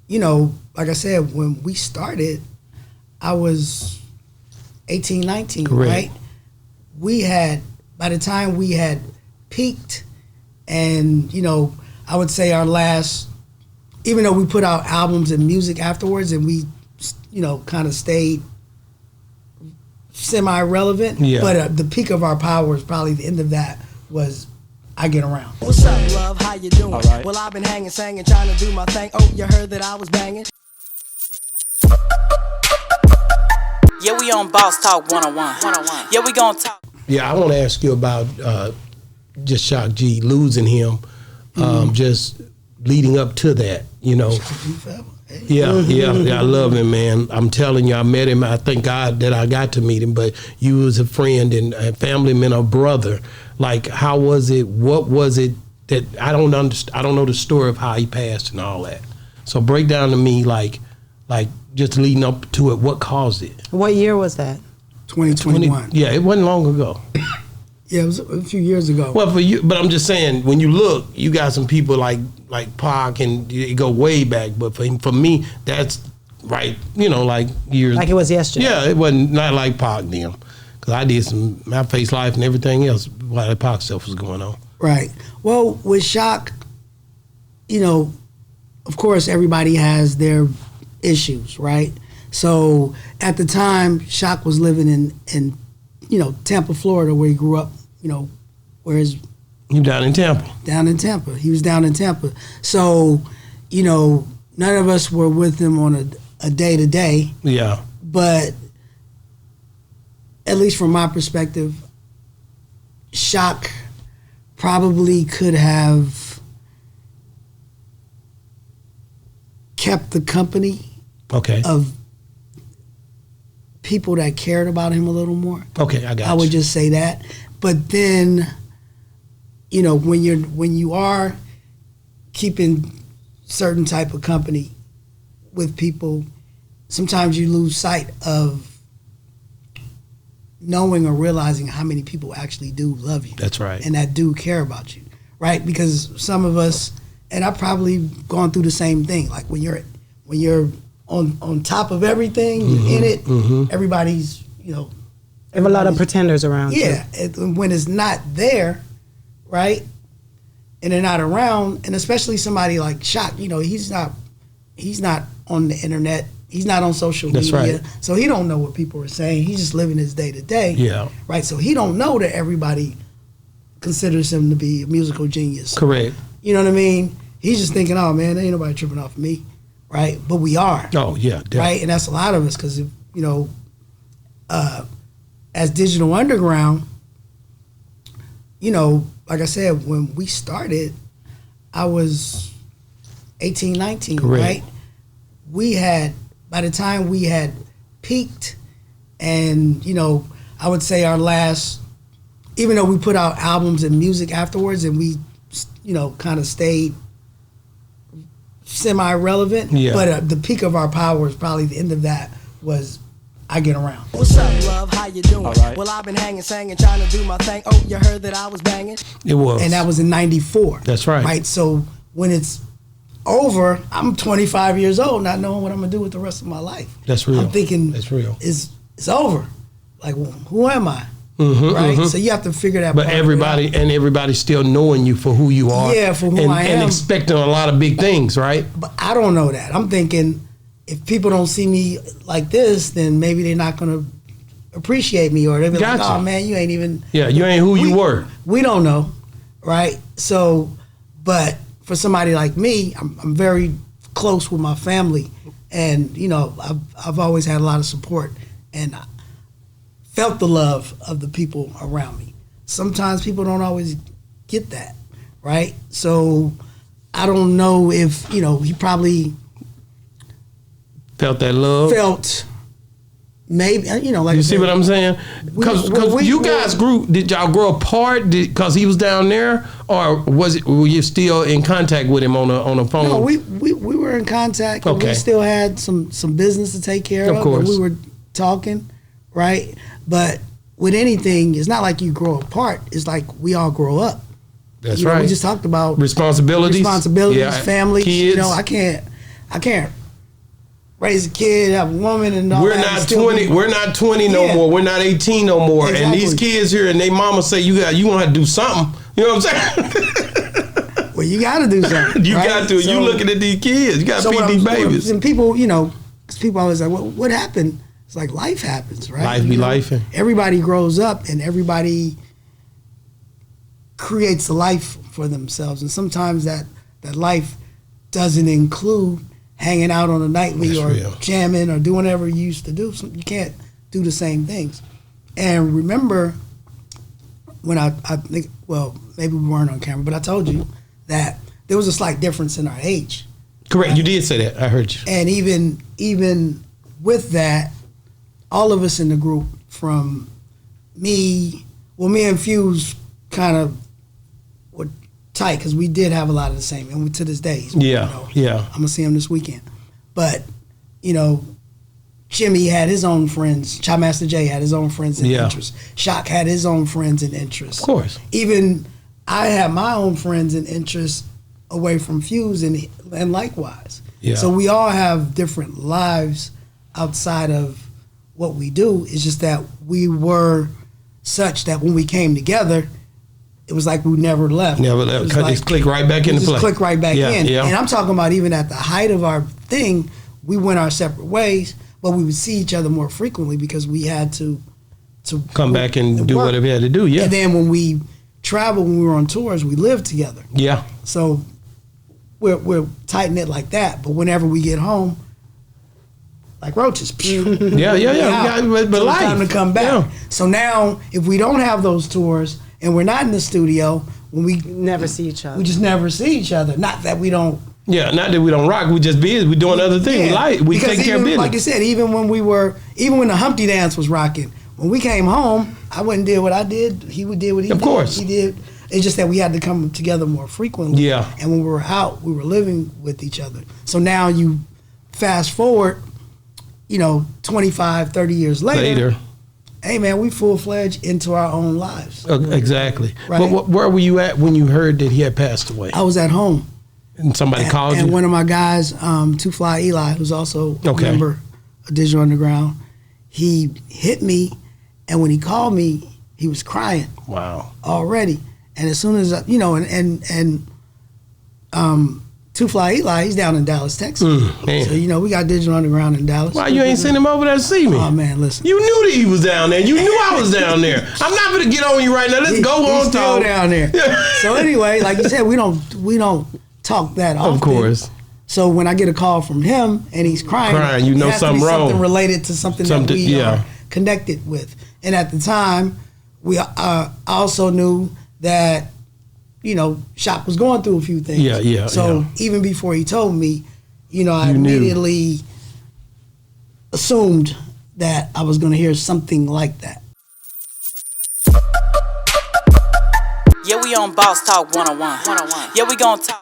like I said, when we started, I was 18, 19, Correct. right? By the time we had peaked, and, I would say our last, even though we put out albums and music afterwards and we, kind of stayed semi-relevant, but the peak of our power is probably the end of that was I Get Around. What's up, love? How you doing? All right. Well, I've been hanging, singing, trying to do my thing. Oh, you heard that I was banging? Yeah, we on Boss Talk 101. Yeah, we gonna talk. Yeah, I want to ask you about just Shock G, losing him, just leading up to that, Yeah, I love him, man. I'm telling you, I met him. I thank God that I got to meet him, but you was a friend and a family man, a brother. Like, how was it? What was it that I don't understand? I don't know the story of how he passed and all that. So break down to me, like just leading up to it, what caused it? What year was that? 2021. Yeah, it wasn't long ago. Yeah, it was a few years ago. Well, for you, but I'm just saying, when you look, you got some people like Pac, and it go way back. But for me, that's right. Like years. Like it was yesterday. Yeah, it wasn't not like Pac then, because I did my face life and everything else while the Pac stuff was going on. Right. Well, with Shock, of course, everybody has their issues, right? So at the time, Shock was living in Tampa, Florida, where he grew up. Where his You down in Tampa? Down in Tampa. He was down in Tampa. So, none of us were with him on a day to day. Yeah. But at least from my perspective, Shock probably could have kept the company of people that cared about him a little more. Okay, I got you. I would just say that. But then, when you are keeping certain type of company with people, sometimes you lose sight of knowing or realizing how many people actually do love you. That's right. And that do care about you, right? Because some of us, and I've probably gone through the same thing. Like when you're on top of everything, you're in it, everybody's, There have a lot of pretenders around. Yeah, when it's not there, right, and they're not around, and especially somebody like Shock, he's not on the internet, he's not on social media, right. So he don't know what people are saying. He's just living his day to day. Yeah, right. So he don't know that everybody considers him to be a musical genius. Correct. You know what I mean? He's just thinking, oh man, there ain't nobody tripping off me, right? But we are. Oh yeah, definitely. Right, and that's a lot of us because as Digital Underground, like I said, when we started, I was 18, 19, Correct. right? By the time we had peaked, and, I would say our last, even though we put out albums and music afterwards and we, kind of stayed semi-relevant, but the peak of our power is probably the end of that was I Get Around. What's up, love? How you doing? All right. Well, I've been hanging, singing, trying to do my thing. Oh, you heard that I was banging? It was. And that was in 94. That's right. Right, so when it's over, I'm 25 years old, not knowing what I'm going to do with the rest of my life. That's real. I'm thinking, that's real. It's over. Like, well, who am I? Mm-hmm, right? Mm-hmm. So you have to figure that But part everybody's still knowing you for who you are. Yeah, for who I am. And expecting a lot of big things, right? But I don't know that. I'm thinking, if people don't see me like this, then maybe they're not going to appreciate me, or they'll be like, oh man, you ain't even. Yeah, you ain't who you were. We don't know, right? So, but for somebody like me, I'm very close with my family, and I've always had a lot of support, and I felt the love of the people around me. Sometimes people don't always get that, right? So I don't know if he probably felt that love. Felt maybe like you see what I'm saying? Because you guys grew. Did y'all grow apart? Because he was down there, or were you still in contact with him on a phone? No, we were in contact. Okay. We still had some business to take care of. Of course, we were talking, right? But with anything, it's not like you grow apart. It's like we all grow up. That's right. We just talked about responsibilities, family, kids. I I can't raise a kid, have a woman, and all We're that. not 20. We're not 20 no Yeah. more. We're not 18 no more. And Exactly. these kids here, and they mama say you gonna have to do something. You know what I'm saying? Well, you got to do something. You right? got to. You looking at these kids. You got to what feed these I'm- babies. And people, you know, 'cause people always like, what happened? It's like life happens, right? Life be You know, lifing. Everybody grows up and everybody creates a life for themselves. And sometimes that life doesn't include hanging out on a nightly That's or real. jamming or doing whatever you used to do. So you can't do the same things. And remember when I think, well, maybe we weren't on camera, but I told you that there was a slight difference in our age. Correct. You did say that. I heard you. And even with that, all of us in the group, from me and Fuse kind of were tight because we did have a lot of the same, and we, to this day, Yeah. Yeah. I'm gonna see him this weekend. But you know, Jimmy had his own friends. Chop Master Jay had his own friends and Yeah. interests. Shock had his own friends and interests. Of course. Even I had my own friends and interests away from Fuse, and likewise. Yeah. So we all have different lives outside of what we do. It's just that we were such that when we came together, it was like we never left. Never It left. was Cut this click right back into just play. click right back Yeah, in. yeah. And I'm talking about even at the height of our thing, we went our separate ways, but we would see each other more frequently because we had to Come back and do work. whatever you had to do. Yeah. And then when we traveled, when we were on tours, we lived together. Yeah. So we're tight knit like that. But whenever we get home, like roaches. Pew, Yeah. Yeah. Yeah. out. But So it's life. time to come back. Yeah. So now, if we don't have those tours and we're not in the studio, when we Never see each other. we just never see each other. Not that we don't. Yeah. Not that we don't rock. We just busy. We doing other things. Yeah. Life. We Because taking care of even, business. like you said, even when the Humpty Dance was rocking, when we came home, I went and did what I did. He did what he did. Of course. He did. It's just that we had to come together more frequently. Yeah. And when we were out, we were living with each other. So now you fast forward, 25, 30 years later. Hey, man, we full-fledged into our own lives. Exactly. Right. But where were you at when you heard that he had passed away? I was at home. And somebody called And you? one of my guys, Two Fly Eli, who's also a Okay. member of Digital Underground, he hit me, and when he called me, he was crying Wow. already. And as soon as Two Fly Eli, he's down in Dallas, Texas. man. So we got Digital Underground in Dallas. Why you ain't sent him over there to see me? Oh man, listen. You knew that he was down there. You knew I was down there. I'm not gonna get on you right now. Let's go He's on still talk. down there. So anyway, like you said, we don't talk that often. Of course. So when I get a call from him and he's crying, you know it has to be something wrong. Something related to something that Something- we yeah. are connected with. And at the time, we also knew that Shock was going through a few things. Yeah, So yeah. even before he told me, I You knew. immediately assumed that I was going to hear something like that. Yeah, we on Boss Talk 101. Yeah, we gonna talk.